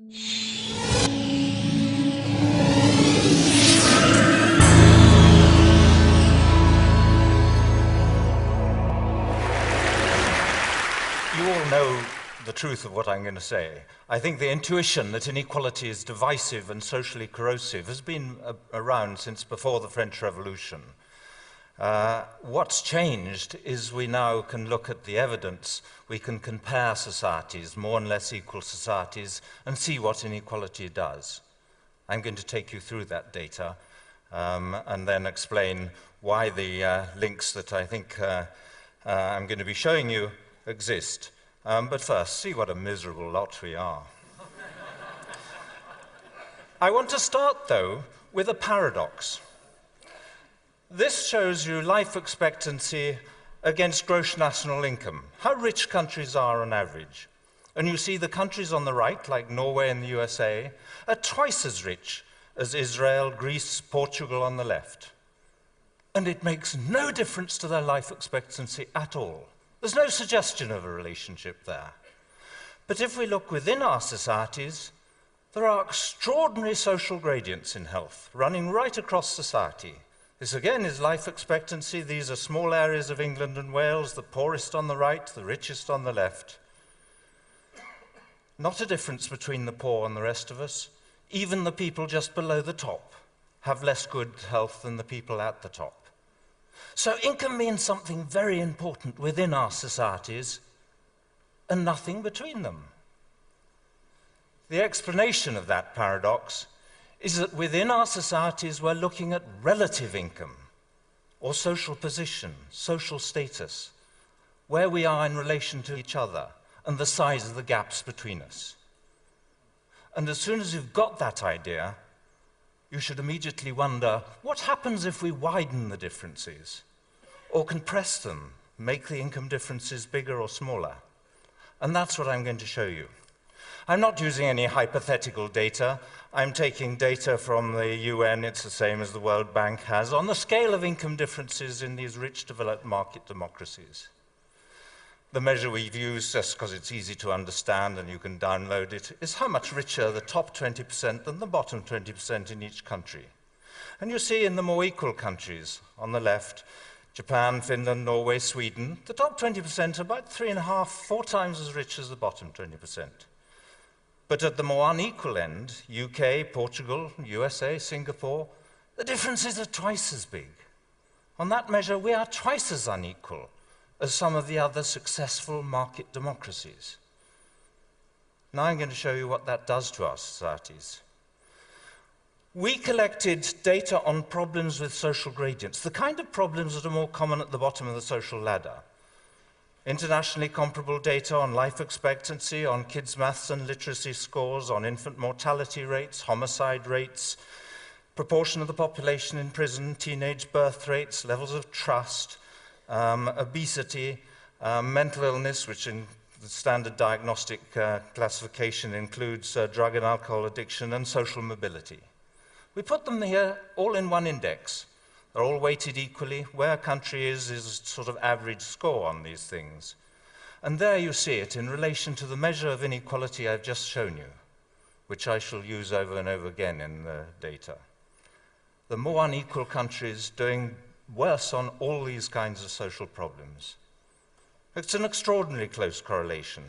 You all know the truth of what I'm going to say. I think the intuition that inequality is divisive and socially corrosive has been around since before the French Revolution. What's changed is we now can look at the evidence, we can compare societies, more and less equal societies, and see what inequality does. I'm going to take you through that data and then explain why the links that I think I'm going to be showing you exist. But first, see what a miserable lot we are. I want to start, though, with a paradox. This shows you life expectancy against gross national income, how rich countries are on average. And you see the countries on the right, like Norway and the USA, are twice as rich as Israel, Greece, Portugal on the left. And it makes no difference to their life expectancy at all. There's no suggestion of a relationship there. But if we look within our societies, there are extraordinary social gradients in health, running right across society. This again is life expectancy. These are small areas of England and Wales, the poorest on the right, the richest on the left. Not a difference between the poor and the rest of us. Even the people just below the top have less good health than the people at the top. So income means something very important within our societies and nothing between them. The explanation of that paradox is that within our societies we're looking at relative income or social position, social status, where we are in relation to each other and the size of the gaps between us. And as soon as you've got that idea, you should immediately wonder, what happens if we widen the differences or compress them, make the income differences bigger or smaller? And that's what I'm going to show you. I'm not using any hypothetical data. I'm taking data from the UN, it's the same as the World Bank has, on the scale of income differences in these rich developed market democracies. The measure we've used, just because it's easy to understand and you can download it, is how much richer the top 20% than the bottom 20% in each country. And you see in the more equal countries, on the left, Japan, Finland, Norway, Sweden, the top 20% are about 3.5, 4 times as rich as the bottom 20%. But at the more unequal end, UK, Portugal, USA, Singapore, the differences are twice as big. On that measure, we are twice as unequal as some of the other successful market democracies. Now I'm going to show you what that does to our societies. We collected data on problems with social gradients, the kind of problems that are more common at the bottom of the social ladder. Internationally comparable data on life expectancy, on kids' maths and literacy scores, on infant mortality rates, homicide rates, proportion of the population in prison, teenage birth rates, levels of trust, obesity, mental illness, which in the standard diagnostic classification includes drug and alcohol addiction, and social mobility. We put them here all in one index. They're all weighted equally. Where a country is sort of average score on these things. And there you see it in relation to the measure of inequality I've just shown you, which I shall use over and over again in the data. The more unequal countries doing worse on all these kinds of social problems. It's an extraordinarily close correlation.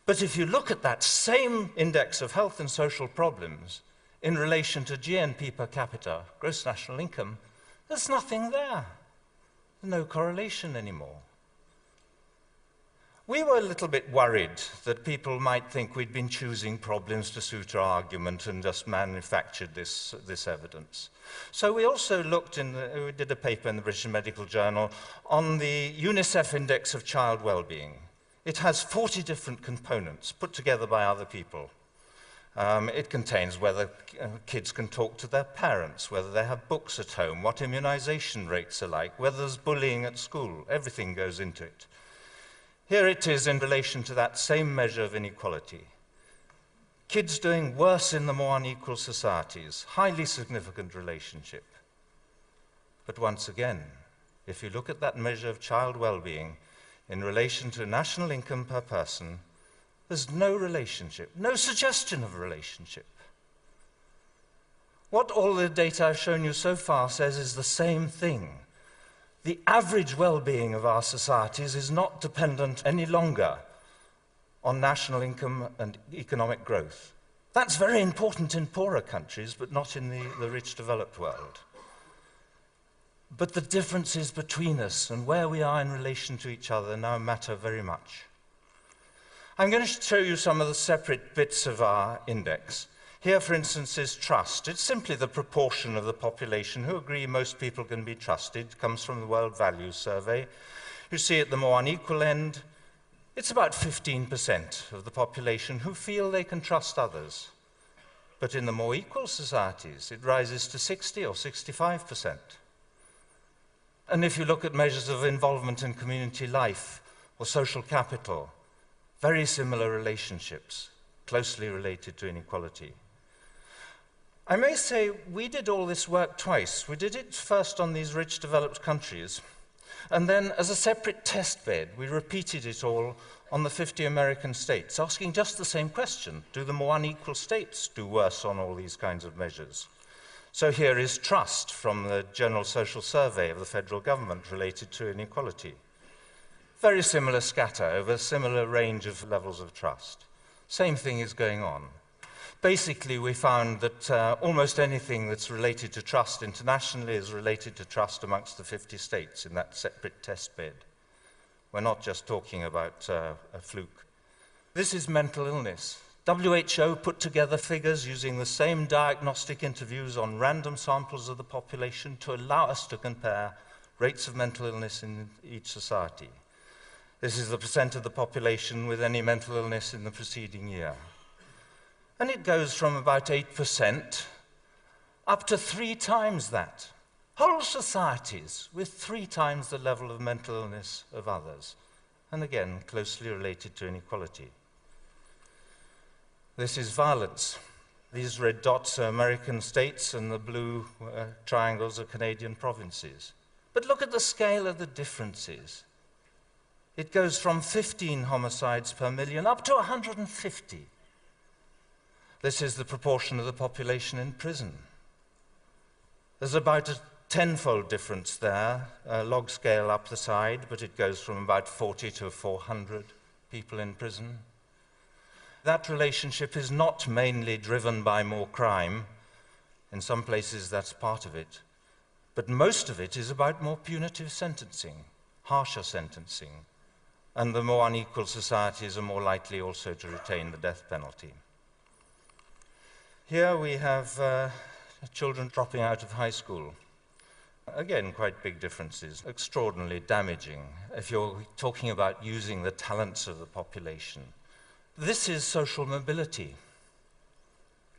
But if you look at that same index of health and social problems in relation to GNP per capita, gross national income, there's nothing there. There's no correlation anymore. We were a little bit worried that people might think we'd been choosing problems to suit our argument and just manufactured this evidence. So we also we did a paper in the British Medical Journal on the UNICEF Index of Child Wellbeing. It has 40 different components put together by other people. It contains whether kids can talk to their parents, whether they have books at home, what immunization rates are like, whether there's bullying at school. Everything goes into it. Here it is in relation to that same measure of inequality. Kids doing worse in the more unequal societies, highly significant relationship. But once again, if you look at that measure of child well-being in relation to national income per person, There's no relationship, no suggestion of a relationship. What all the data I've shown you so far says is the same thing. The average well-being of our societies is not dependent any longer on national income and economic growth. That's very important in poorer countries, but not in the rich developed world. But the differences between us and where we are in relation to each other now matter very much. I'm going to show you some of the separate bits of our index. Here, for instance, is trust. It's simply the proportion of the population who agree most people can be trusted. It comes from the World Values Survey. You see at the more unequal end, it's about 15% of the population who feel they can trust others. But in the more equal societies, it rises to 60 or 65%. And if you look at measures of involvement in community life or social capital, very similar relationships, closely related to inequality. I may say we did all this work twice. We did it first on these rich developed countries, and then as a separate test bed, we repeated it all on the 50 American states, asking just the same question. Do the more unequal states do worse on all these kinds of measures? So here is trust from the General Social Survey of the federal government related to inequality. Very similar scatter over a similar range of levels of trust. Same thing is going on. Basically, we found that almost anything that's related to trust internationally is related to trust amongst the 50 states in that separate test bed. We're not just talking about a fluke. This is mental illness. WHO put together figures using the same diagnostic interviews on random samples of the population to allow us to compare rates of mental illness in each society. This is the percent of the population with any mental illness in the preceding year. And it goes from about 8% up to 3 times that. Whole societies with 3 times the level of mental illness of others. And again, closely related to inequality. This is violence. These red dots are American states and the blue triangles are Canadian provinces. But look at the scale of the differences. It goes from 15 homicides per million up to 150. This is the proportion of the population in prison. There's about a 10-fold difference there, log scale up the side, but it goes from about 40 to 400 people in prison. That relationship is not mainly driven by more crime. In some places that's part of it. But most of it is about more punitive sentencing, harsher sentencing. And the more unequal societies are more likely also to retain the death penalty. Here we have children dropping out of high school. Again, quite big differences, extraordinarily damaging if you're talking about using the talents of the population. This is social mobility.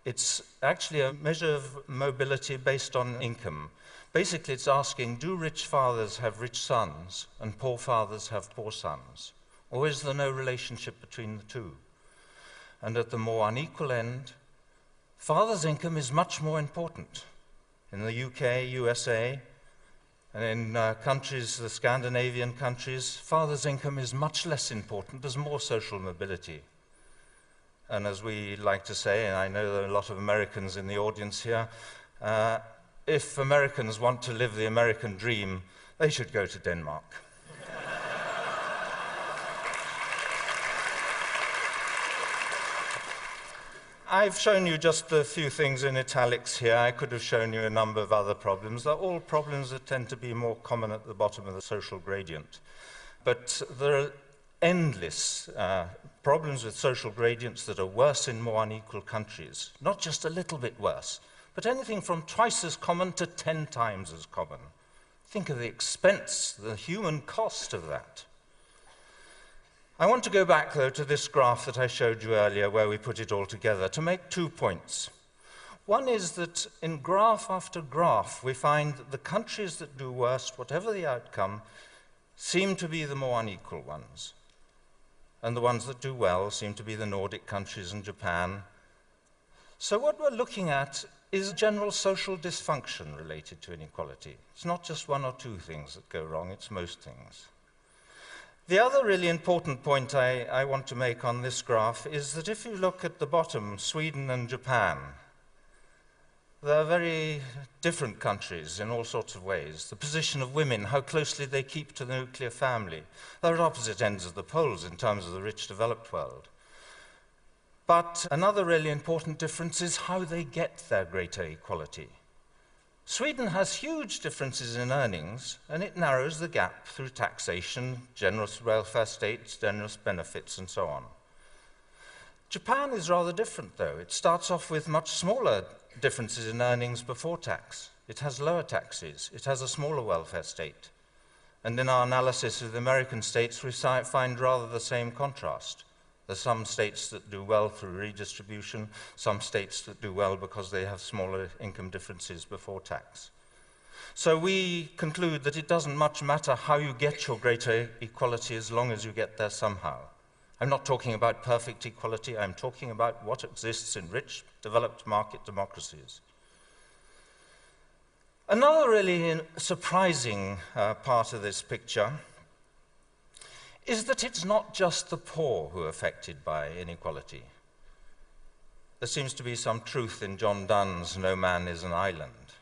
It's actually a measure of mobility based on income. Basically, it's asking, do rich fathers have rich sons and poor fathers have poor sons? Or is there no relationship between the two? And at the more unequal end, father's income is much more important. In the UK, USA, and in countries, the Scandinavian countries, father's income is much less important. There's more social mobility. And as we like to say, and I know there are a lot of Americans in the audience here, if Americans want to live the American dream, they should go to Denmark. I've shown you just a few things in italics here. I could have shown you a number of other problems. They're all problems that tend to be more common at the bottom of the social gradient. But there are endless problems with social gradients that are worse in more unequal countries. Not just a little bit worse, but anything from twice as common to 10 times as common. Think of the expense, the human cost of that. I want to go back, though, to this graph that I showed you earlier where we put it all together to make 2 points. One is that in graph after graph, we find that the countries that do worst, whatever the outcome, seem to be the more unequal ones. And the ones that do well seem to be the Nordic countries and Japan. So what we're looking at is general social dysfunction related to inequality. It's not just 1 or 2 things that go wrong, it's most things. The other really important point I want to make on this graph is that if you look at the bottom, Sweden and Japan, they're very different countries in all sorts of ways. The position of women, how closely they keep to the nuclear family. They're at opposite ends of the poles in terms of the rich developed world. But another really important difference is how they get their greater equality. Sweden has huge differences in earnings, and it narrows the gap through taxation, generous welfare states, generous benefits, and so on. Japan is rather different, though. It starts off with much smaller differences in earnings before tax. It has lower taxes. It has a smaller welfare state. And in our analysis of the American states, we find rather the same contrast. There are some states that do well through redistribution, some states that do well because they have smaller income differences before tax. So we conclude that it doesn't much matter how you get your greater equality as long as you get there somehow. I'm not talking about perfect equality, I'm talking about what exists in rich, developed market democracies. Another really surprising part of this picture is that it's not just the poor who are affected by inequality. There seems to be some truth in John Donne's "No man is an island."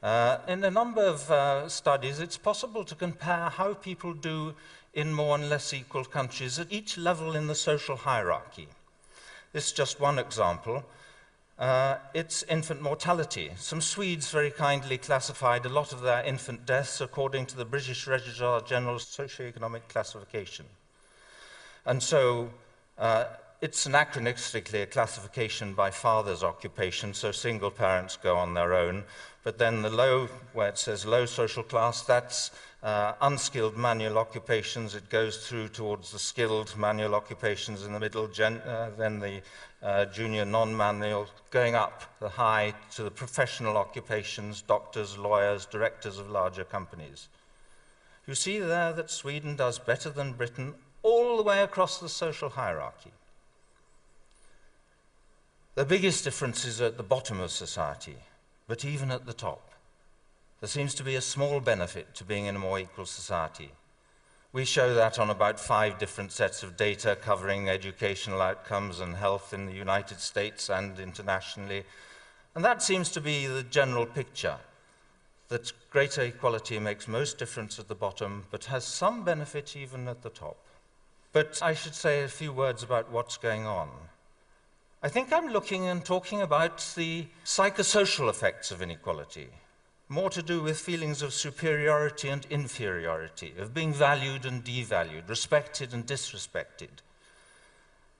In a number of studies, it's possible to compare how people do in more and less equal countries at each level in the social hierarchy. This is just one example. It's infant mortality. Some Swedes very kindly classified a lot of their infant deaths according to the British Registrar General's socioeconomic classification. And so it's anachronistically a classification by father's occupation, so single parents go on their own. But then the low, where it says low social class, that's unskilled manual occupations. It goes through towards the skilled manual occupations in the middle, then the junior non-manual, going up the high to the professional occupations, doctors, lawyers, directors of larger companies. You see there that Sweden does better than Britain all the way across the social hierarchy. The biggest differences are at the bottom of society, but even at the top. There seems to be a small benefit to being in a more equal society. We show that on about 5 different sets of data covering educational outcomes and health in the United States and internationally. And that seems to be the general picture, that greater equality makes most difference at the bottom, but has some benefit even at the top. But I should say a few words about what's going on. I think I'm looking and talking about the psychosocial effects of inequality, more to do with feelings of superiority and inferiority, of being valued and devalued, respected and disrespected.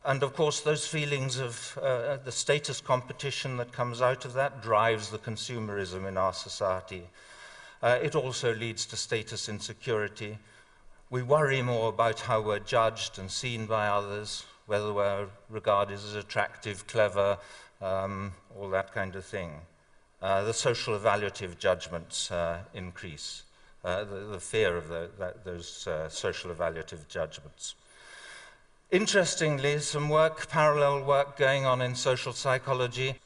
And of course, those feelings of the status competition that comes out of that drives the consumerism in our society. It also leads to status insecurity. We worry more about how we're judged and seen by others, whether we're regarded as attractive, clever, all that kind of thing. The social evaluative judgments increase, the fear of those social evaluative judgments. Interestingly, some parallel work going on in social psychology.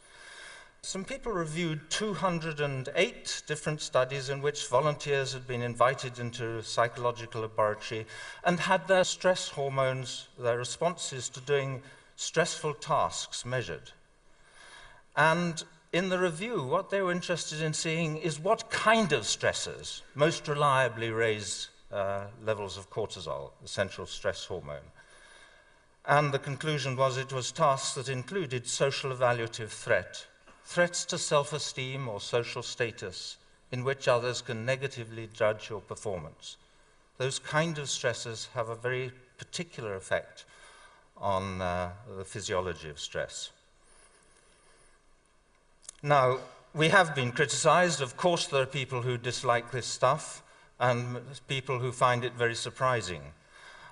Some people reviewed 208 different studies in which volunteers had been invited into a psychological laboratory and had their stress hormones, their responses to doing stressful tasks measured. And in the review, what they were interested in seeing is what kind of stressors most reliably raise levels of cortisol, the central stress hormone. And the conclusion was it was tasks that included social evaluative threats to self-esteem or social status in which others can negatively judge your performance. Those kind of stressors have a very particular effect on the physiology of stress. Now, we have been criticized. Of course, there are people who dislike this stuff and people who find it very surprising.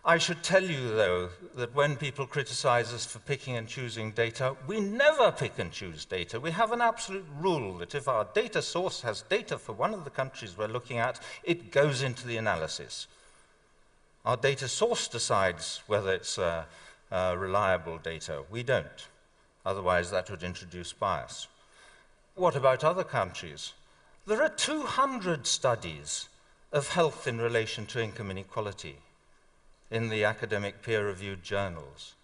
I should tell you, though, that when people criticize us for picking and choosing data, we never pick and choose data. We have an absolute rule that if our data source has data for one of the countries we're looking at, it goes into the analysis. Our data source decides whether it's reliable data. We don't. Otherwise, that would introduce bias. What about other countries? There are 200 studies of health in relation to income inequality. in the academic peer-reviewed journals.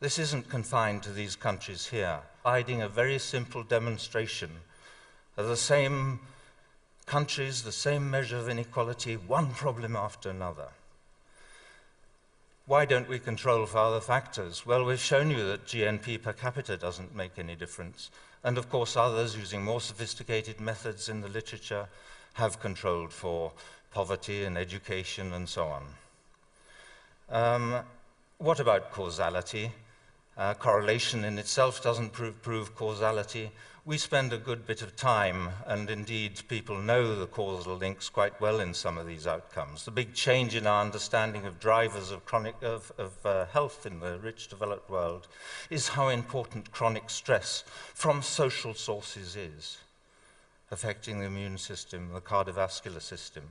This isn't confined to these countries here, providing a very simple demonstration of the same countries, the same measure of inequality, one problem after another. Why don't we control for other factors? Well, we've shown you that GNP per capita doesn't make any difference. And of course, others using more sophisticated methods in the literature have controlled for poverty and education and so on. What about causality? Correlation in itself doesn't prove causality. We spend a good bit of time, and indeed people know the causal links quite well in some of these outcomes. The big change in our understanding of drivers of health in the rich developed world is how important chronic stress from social sources is, affecting the immune system, the cardiovascular system.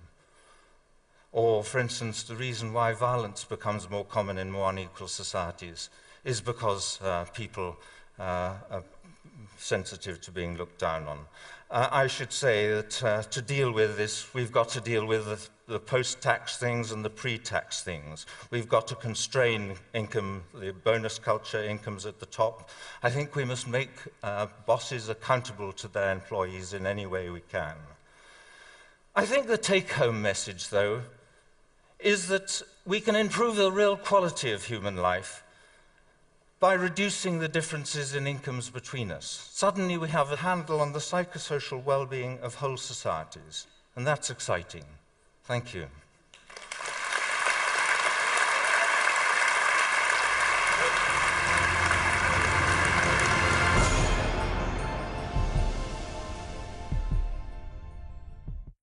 Or, for instance, the reason why violence becomes more common in more unequal societies is because people are sensitive to being looked down on. I should say that to deal with this, we've got to deal with the post-tax things and the pre-tax things. We've got to constrain income, the bonus culture, incomes at the top. I think we must make bosses accountable to their employees in any way we can. I think the take-home message, though, is that we can improve the real quality of human life by reducing the differences in incomes between us. Suddenly we have a handle on the psychosocial well-being of whole societies, and that's exciting. Thank you.